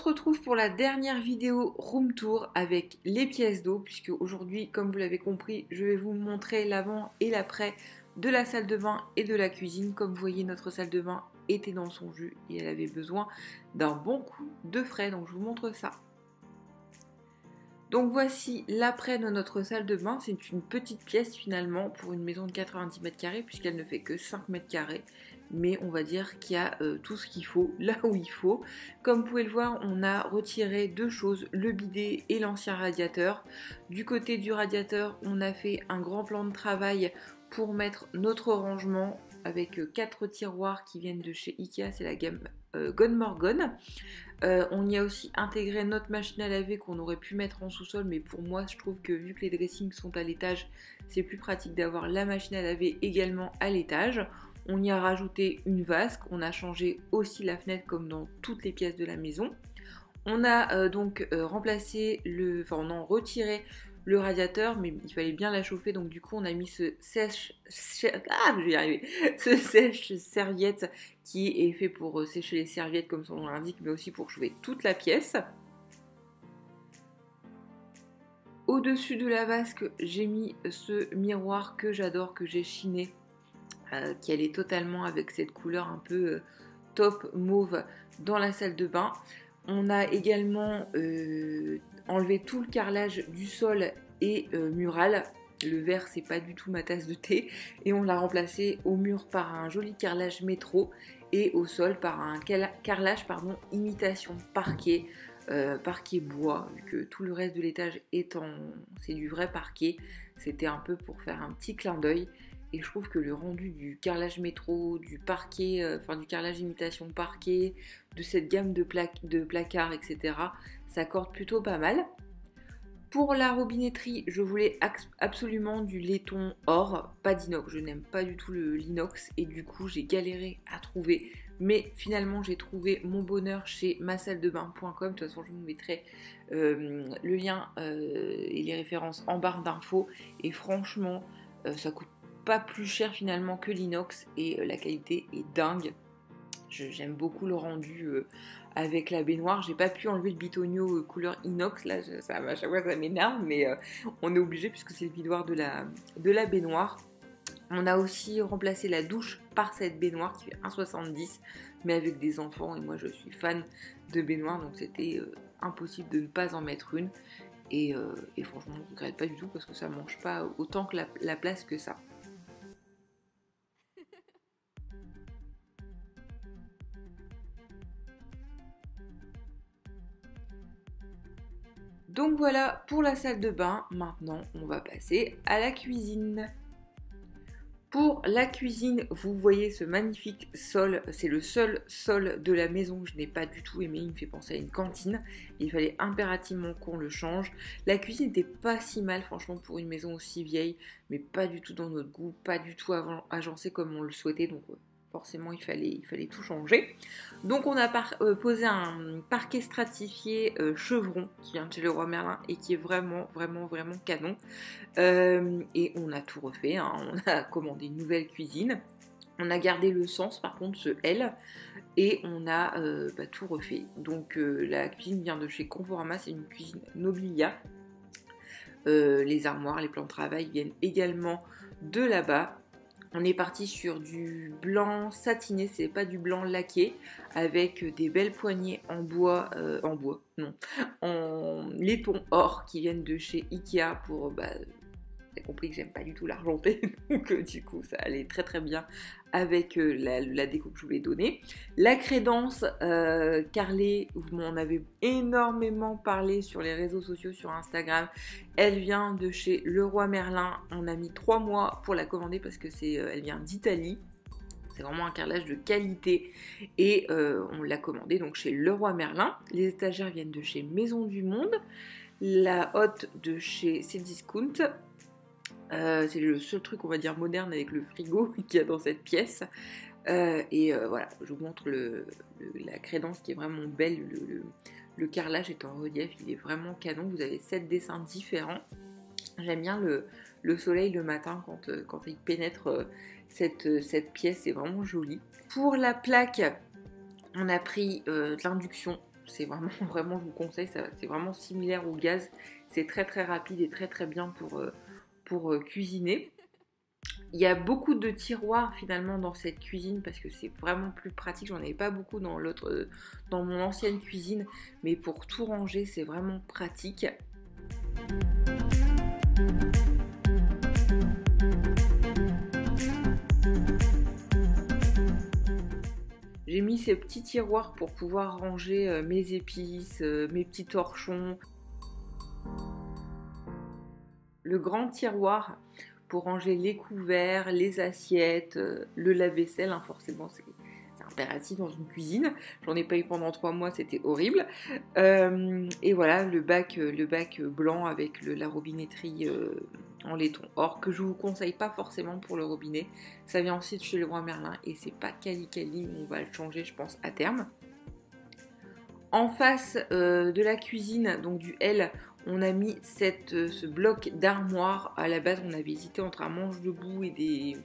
se retrouve pour la dernière vidéo room tour avec les pièces d'eau, puisque aujourd'hui, comme vous l'avez compris, je vais vous montrer l'avant et l'après de la salle de bain et de la cuisine. Comme vous voyez, notre salle de bain était dans son jus et elle avait besoin d'un bon coup de frais, donc je vous montre ça. Donc voici l'après de notre salle de bain. C'est une petite pièce finalement pour une maison de 90 m², puisqu'elle ne fait que 5 m². Mais on va dire qu'il y a tout ce qu'il faut là où il faut. Comme vous pouvez le voir, on a retiré deux choses, le bidet et l'ancien radiateur. Du côté du radiateur, on a fait un grand plan de travail pour mettre notre rangement avec 4 tiroirs qui viennent de chez Ikea, c'est la gamme Gone Morgone. On y a aussi intégré notre machine à laver qu'on aurait pu mettre en sous-sol, mais pour moi je trouve que vu que les dressings sont à l'étage, c'est plus pratique d'avoir la machine à laver également à l'étage. On y a rajouté une vasque, on a changé aussi la fenêtre comme dans toutes les pièces de la maison. On a remplacé on a retiré le radiateur, mais il fallait bien la chauffer, donc du coup on a mis ce sèche-serviette qui est fait pour sécher les serviettes comme son nom l'indique, mais aussi pour chauffer toute la pièce. Au-dessus de la vasque, j'ai mis ce miroir que j'adore, que j'ai chiné, qui allait totalement avec cette couleur un peu taupe mauve dans la salle de bain. On a également enlevé tout le carrelage du sol et mural. Le vert, c'est pas du tout ma tasse de thé. Et on l'a remplacé au mur par un joli carrelage métro et au sol par un carrelage imitation parquet. Parquet bois, vu que tout le reste de l'étage c'est du vrai parquet. C'était un peu pour faire un petit clin d'œil. Et je trouve que le rendu du carrelage métro, du parquet, du carrelage imitation parquet, de cette gamme de placards, etc., ça accorde plutôt pas mal. Pour la robinetterie, je voulais absolument du laiton or, pas d'inox. Je n'aime pas du tout l'inox et du coup j'ai galéré à trouver. Mais finalement j'ai trouvé mon bonheur chez masaldebain.com. De toute façon je vous mettrai le lien et les références en barre d'infos. Et franchement ça coûte pas plus cher finalement que l'inox et la qualité est dingue. J'aime beaucoup le rendu avec la baignoire. J'ai pas pu enlever le bitonio couleur inox, là à chaque fois ça m'énerve, mais on est obligé puisque c'est le bidoir de la baignoire. On a aussi remplacé la douche par cette baignoire qui fait 1,70 mais avec des enfants et moi je suis fan de baignoire, donc c'était impossible de ne pas en mettre une. Et franchement je ne regrette pas du tout parce que ça mange pas autant que la place que ça. Donc voilà pour la salle de bain. Maintenant, on va passer à la cuisine. Pour la cuisine, vous voyez ce magnifique sol. C'est le seul sol de la maison que je n'ai pas du tout aimé. Il me fait penser à une cantine. Il fallait impérativement qu'on le change. La cuisine n'était pas si mal, franchement, pour une maison aussi vieille, mais pas du tout dans notre goût, pas du tout agencé comme on le souhaitait. Donc forcément, il fallait tout changer. Donc on a posé un parquet stratifié chevron qui vient de chez Leroy Merlin et qui est vraiment canon. Et on a tout refait, hein. On a commandé une nouvelle cuisine. On a gardé le sens par contre, ce L. Et on a tout refait. Donc la cuisine vient de chez Conforama, c'est une cuisine Nobilia. Les armoires, les plans de travail viennent également de là-bas. On est parti sur du blanc satiné, c'est pas du blanc laqué, avec des belles poignées en laiton or qui viennent de chez Ikea pour, vous avez compris que j'aime pas du tout l'argenté, donc du coup ça allait très bien avec la déco que je voulais donner. La crédence carrelée, vous m'en avez énormément parlé sur les réseaux sociaux, sur Instagram. Elle vient de chez Leroy Merlin. On a mis 3 mois pour la commander parce que elle vient d'Italie. C'est vraiment un carrelage de qualité et on l'a commandé donc chez Leroy Merlin. Les étagères viennent de chez Maison du Monde. La hotte de chez Cdiscount. C'est le seul truc on va dire moderne avec le frigo qu'il y a dans cette pièce. Voilà, je vous montre la crédence qui est vraiment belle. Le carrelage est en relief, il est vraiment canon. Vous avez 7 dessins différents. J'aime bien le soleil le matin quand il pénètre cette pièce, c'est vraiment joli. Pour la plaque, on a pris de l'induction. c'est vraiment, vraiment, je vous conseille, c'est vraiment similaire au gaz. C'est très très rapide et très très bien pour cuisiner. Il y a beaucoup de tiroirs finalement dans cette cuisine parce que c'est vraiment plus pratique. J'en avais pas beaucoup dans mon ancienne cuisine, mais pour tout ranger, c'est vraiment pratique. J'ai mis ces petits tiroirs pour pouvoir ranger mes épices, mes petits torchons. Le grand tiroir pour ranger les couverts, les assiettes, le lave-vaisselle, hein, forcément c'est impératif dans une cuisine. J'en ai pas eu pendant 3 mois, c'était horrible. Et voilà le bac blanc avec la robinetterie en laiton or que je vous conseille pas forcément pour le robinet. Ça vient ensuite chez Leroy Merlin et c'est pas quali, on va le changer je pense à terme. En face de la cuisine, donc du L, on a mis ce bloc d'armoire. À la base, on avait hésité entre un manche debout et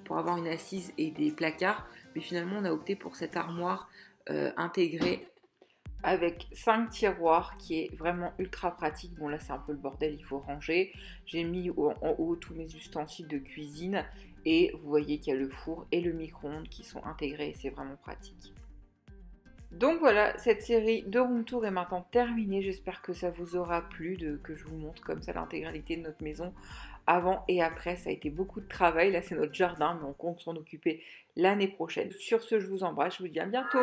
pour avoir une assise et des placards. Mais finalement, on a opté pour cette armoire intégrée avec 5 tiroirs qui est vraiment ultra pratique. Bon, là, c'est un peu le bordel, il faut ranger. J'ai mis en haut tous mes ustensiles de cuisine. Et vous voyez qu'il y a le four et le micro-ondes qui sont intégrés et c'est vraiment pratique. Donc voilà, cette série de room tour est maintenant terminée. J'espère que ça vous aura plu, que je vous montre comme ça l'intégralité de notre maison avant et après. Ça a été beaucoup de travail. Là, c'est notre jardin, mais on compte s'en occuper l'année prochaine. Sur ce, je vous embrasse. Je vous dis à bientôt.